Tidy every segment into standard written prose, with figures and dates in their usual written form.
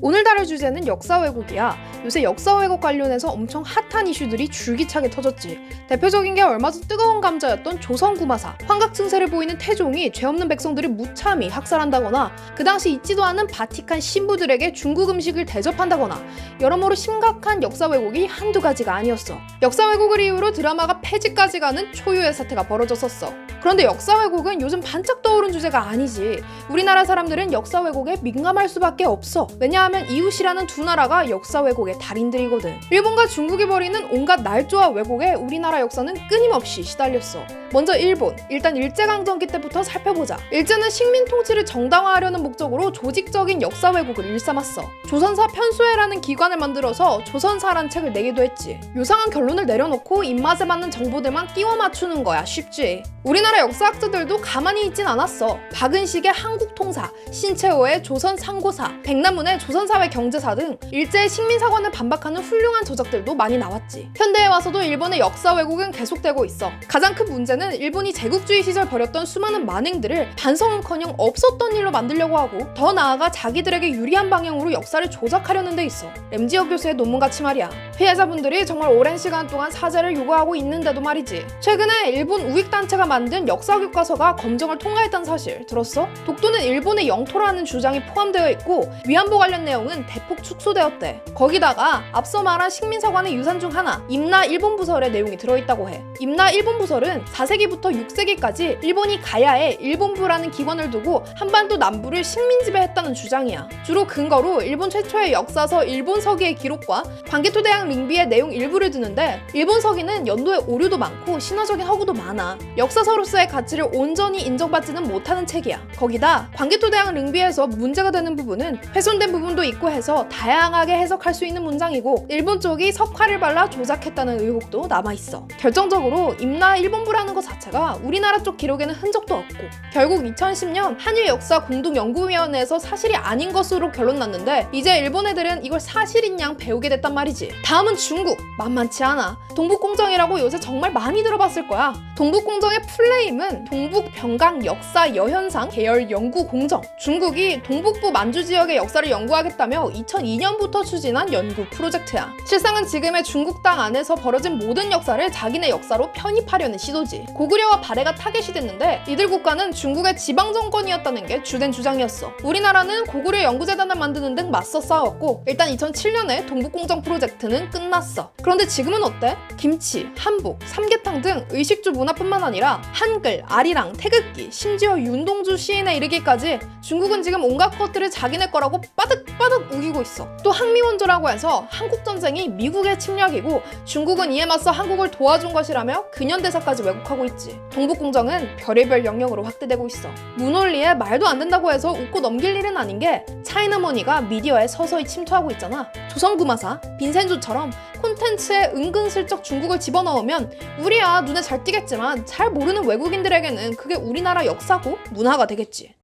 오늘 다룰 주제는 역사 왜곡이야. 요새 역사 왜곡 관련해서 엄청 핫한 이슈들이 줄기차게 터졌지. 대표적인 게 얼마 전 뜨거운 감자였던 조선구마사. 환각 증세를 보이는 태종이 죄 없는 백성들을 무참히 학살한다거나 그 당시 있지도 않은 바티칸 신부들에게 중국 음식을 대접한다거나 여러모로 심각한 역사 왜곡이 한두 가지가 아니었어. 역사 왜곡을 이유로 드라마가 폐지까지 가는 초유의 사태가 벌어졌었어. 그런데 역사 왜곡은 요즘 반짝 떠오른 주제가 아니지. 우리나라 사람들은 역사 왜곡에 민감할 수밖에 없어. 왜냐하면 이웃이라는 두 나라가 역사 왜곡의 달인들이거든. 일본과 중국이 벌이는 온갖 날조와 왜곡에 우리나라 역사는 끊임없이 시달렸어. 먼저 일본. 일단 일제강점기 때부터 살펴보자. 일제는 식민 통치를 정당화하려는 목적으로 조직적인 역사 왜곡을 일삼았어. 조선사 편수회라는 기관을 만들어서 조선사란 책을 내기도 했지. 요상한 결론을 내려놓고 입맛에 맞는 정보들만 끼워 맞추는 거야. 쉽지. 우리나라 역사학자들도 가만히 있진 않았어. 박은식의 한국통사, 신채호의 조선상고사, 백남문의 조선사회 경제사 등 일제의 식민사관을 반박하는 훌륭한 저작들도 많이 나왔지. 현대에 와서도 일본의 역사 왜곡은 계속되고 있어. 가장 큰 문제는 일본이 제국주의 시절 벌였던 수많은 만행들을 반성은커녕 없었던 일로 만들려고 하고 더 나아가 자기들에게 유리한 방향으로 역사를 조작하려는 데 있어. 램지어 교수의 논문같이 말이야. 피해자분들이 정말 오랜 시간 동안 사죄를 요구하고 있는데도 말이지. 최근에 일본 우익단체가 만든 역사교과서가 검정을 통과했다는 사실 들었어? 독도는 일본의 영토라는 주장이 포함되어 있고 위안부 관련 내용은 대폭 축소되었대. 거기다가 앞서 말한 식민사관의 유산 중 하나 임나 일본부설의 내용이 들어있다고 해. 임나 일본부설은 4세기부터 6세기까지 일본이 가야에 일본부라는 기관을 두고 한반도 남부를 식민지배했다는 주장이야. 주로 근거로 일본 최초의 역사서 일본서기의 기록과 광개토대왕 링비의 내용 일부를 드는데 일본서기는 연도에 오류도 많고 신화적인 허구도 많아. 역사서로서의 가치를 온전히 인정받지는 못하는 책이야. 거기다 광개토대왕 링비에서 문제가 되는 부분은 훼손된 부분도 있고 해서 다양하게 해석할 수 있는 문장이고 일본 쪽이 석화를 발라 조작했다는 의혹도 남아있어. 결정적으로 임나 일본부라는 것 자체가 우리나라 쪽 기록에는 흔적도 없고 결국 2010년 한일역사공동연구위원회에서 사실이 아닌 것으로 결론 났는데 이제 일본 애들은 이걸 사실인 양 배우게 됐단 말이지. 다음은 중국. 만만치 않아. 동북공정이라고 요새 정말 많이 들어봤을 거야. 동북공정의 풀네임은 동북병강 역사 여현상 계열 연구공정. 중국이 동북부 만주 지역의 역사를 연구하겠다며 2002년부터 추진한 연구 프로젝트야. 실상은 지금의 중국 땅 안에서 벌어진 모든 역사를 자기네 역사로 편입하려는 시도지. 고구려와 발해가 타겟이 됐는데 이들 국가는 중국의 지방정권이었다는 게 주된 주장이었어. 우리나라는 고구려 연구재단을 만드는 등 맞서 싸웠고 일단 2007년에 동북공정 프로젝트는 끝났어. 그런데 지금은 어때? 김치, 한복, 삼계탕 등 의식주 문화뿐만 아니라 한글, 아리랑, 태극기, 심지어 윤동주 시인에 이르기까지 중국은 지금 온갖 것들을 자기네 거라고 빠득빠득 우기고 있어. 또 항미원조라고 해서 한국전쟁이 미국의 침략이고 중국은 이에 맞서 한국을 도와준 것이라며 근현대사까지 왜곡하고 있지. 동북공정은 별의별 영역으로 확대되고 있어. 문원리에 말도 안 된다고 해서 웃고 넘길 일은 아닌 게 차이나머니가 미디어에 서서히 침투하고 있잖아. 조선구마사, 빈센조처럼 콘텐츠에 은근슬쩍 중국을 집어넣으면 우리야 눈에 잘 띄겠지만 잘 모르는 외국인들에게는 그게 우리나라 역사고 문화가 되겠지.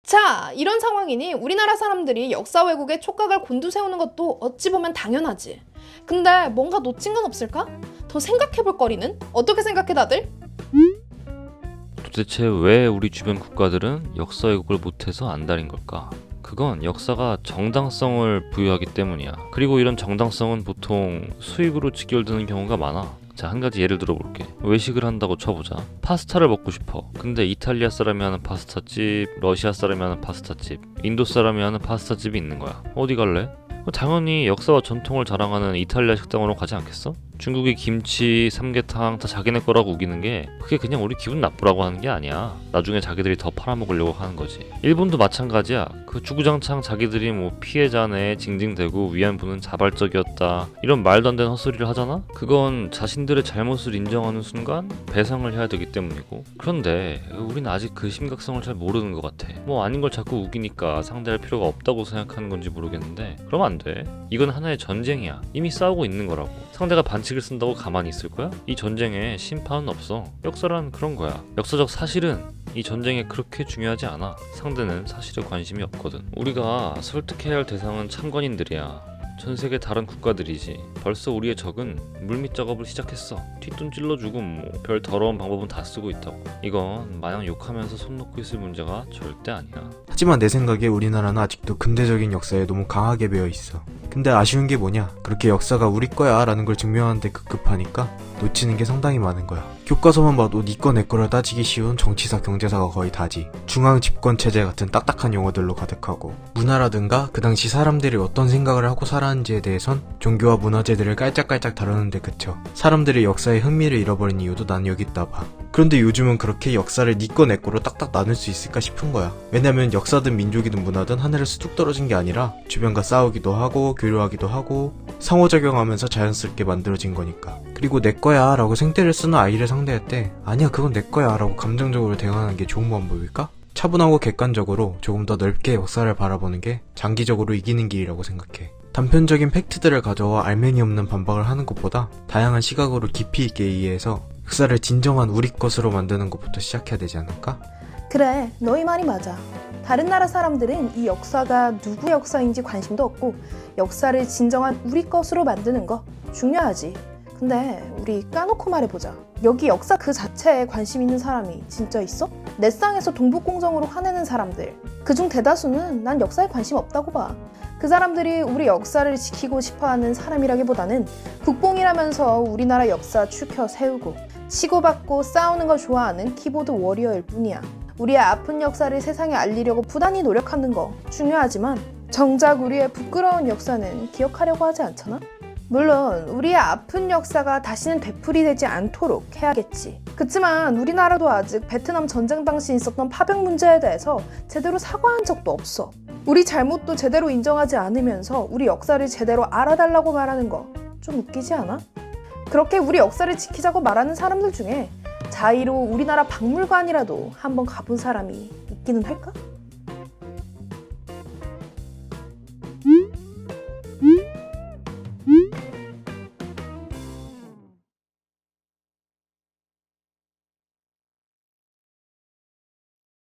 자, 이런 상황이니 우리나라 사람들이 역사 왜곡에 촉각을 곤두세우는 것도 어찌 보면 당연하지. 근데 뭔가 놓친 건 없을까? 더 생각해볼 거리는? 어떻게 생각해 다들? 도대체 왜 우리 주변 국가들은 역사 왜곡을 못해서 안달인 걸까? 그건 역사가 정당성을 부여하기 때문이야. 그리고 이런 정당성은 보통 수익으로 직결되는 경우가 많아. 자, 한 가지 예를 들어볼게. 외식을 한다고 쳐보자. 파스타를 먹고 싶어. 근데 이탈리아 사람이 하는 파스타집, 러시아 사람이 하는 파스타집, 인도 사람이 하는 파스타집이 있는 거야. 어디 갈래? 당연히 역사와 전통을 자랑하는 이탈리아 식당으로 가지 않겠어? 중국의 김치, 삼계탕 다 자기네 거라고 우기는 게 그게 그냥 우리 기분 나쁘라고 하는 게 아니야. 나중에 자기들이 더 팔아먹으려고 하는 거지. 일본도 마찬가지야. 그 주구장창 자기들이 뭐 피해자네 징징대고 위안부는 자발적이었다 이런 말도 안 되는 헛소리를 하잖아? 그건 자신들의 잘못을 인정하는 순간 배상을 해야 되기 때문이고. 그런데 우린 아직 그 심각성을 잘 모르는 것 같아. 뭐 아닌 걸 자꾸 우기니까 상대할 필요가 없다고 생각하는 건지 모르겠는데 그러면 안 돼. 이건 하나의 전쟁이야. 이미 싸우고 있는 거라고. 상대가 반칙을 쓴다고 가만히 있을 거야? 이 전쟁에 심판은 없어. 역사란 그런 거야. 역사적 사실은 이 전쟁에 그렇게 중요하지 않아. 상대는 사실에 관심이 없거든. 우리가 설득해야 할 대상은 참관인들이야. 전 세계 다른 국가들이지. 벌써 우리의 적은 물밑 작업을 시작했어. 뒷돈 찔러주고 뭐 별 더러운 방법은 다 쓰고 있다고. 이건 마냥 욕하면서 손 놓고 있을 문제가 절대 아니야. 하지만 내 생각에 우리나라는 아직도 근대적인 역사에 너무 강하게 배어 있어. 근데 아쉬운 게 뭐냐? 그렇게 역사가 우리 거야 라는 걸 증명하는데 급급하니까 놓치는 게 상당히 많은 거야. 교과서만 봐도 니 거 내 거를 따지기 쉬운 정치사 경제사가 거의 다지. 중앙 집권 체제 같은 딱딱한 용어들로 가득하고, 문화라든가 그 당시 사람들이 어떤 생각을 하고 살았는지에 대해선 종교와 문화재들을 깔짝깔짝 다루는데 그쳐. 사람들이 역사에 흥미를 잃어버린 이유도 난 여기 있다 봐. 그런데 요즘은 그렇게 역사를 니 거 내 거로 딱딱 나눌 수 있을까 싶은 거야. 왜냐면 역사든 민족이든 문화든 하늘에서 뚝 떨어진 게 아니라 주변과 싸우기도 하고 교류하기도 하고 상호작용하면서 자연스럽게 만들어진 거니까. 그리고 내 거야 라고 생떼를 쓰는 아이를 상대할 때 아니야 그건 내 거야 라고 감정적으로 대응하는 게 좋은 방법일까? 차분하고 객관적으로 조금 더 넓게 역사를 바라보는 게 장기적으로 이기는 길이라고 생각해. 단편적인 팩트들을 가져와 알맹이 없는 반박을 하는 것보다 다양한 시각으로 깊이 있게 이해해서 역사를 진정한 우리 것으로 만드는 것부터 시작해야 되지 않을까? 그래, 너희 말이 맞아. 다른 나라 사람들은 이 역사가 누구의 역사인지 관심도 없고 역사를 진정한 우리 것으로 만드는 거 중요하지. 근데 우리 까놓고 말해보자. 여기 역사 그 자체에 관심 있는 사람이 진짜 있어? 내 땅에서 동북공정으로 화내는 사람들, 그중 대다수는 난 역사에 관심 없다고 봐. 그 사람들이 우리 역사를 지키고 싶어하는 사람이라기보다는 국뽕이라면서 우리나라 역사 추켜 세우고 치고받고 싸우는 걸 좋아하는 키보드 워리어일 뿐이야. 우리의 아픈 역사를 세상에 알리려고 부단히 노력하는 거 중요하지만 정작 우리의 부끄러운 역사는 기억하려고 하지 않잖아? 물론 우리의 아픈 역사가 다시는 되풀이되지 않도록 해야겠지. 그치만 우리나라도 아직 베트남 전쟁 당시 있었던 파병 문제에 대해서 제대로 사과한 적도 없어. 우리 잘못도 제대로 인정하지 않으면서 우리 역사를 제대로 알아달라고 말하는 거 좀 웃기지 않아? 그렇게 우리 역사를 지키자고 말하는 사람들 중에 자의로 우리나라 박물관이라도 한번 가본 사람이 있기는 할까?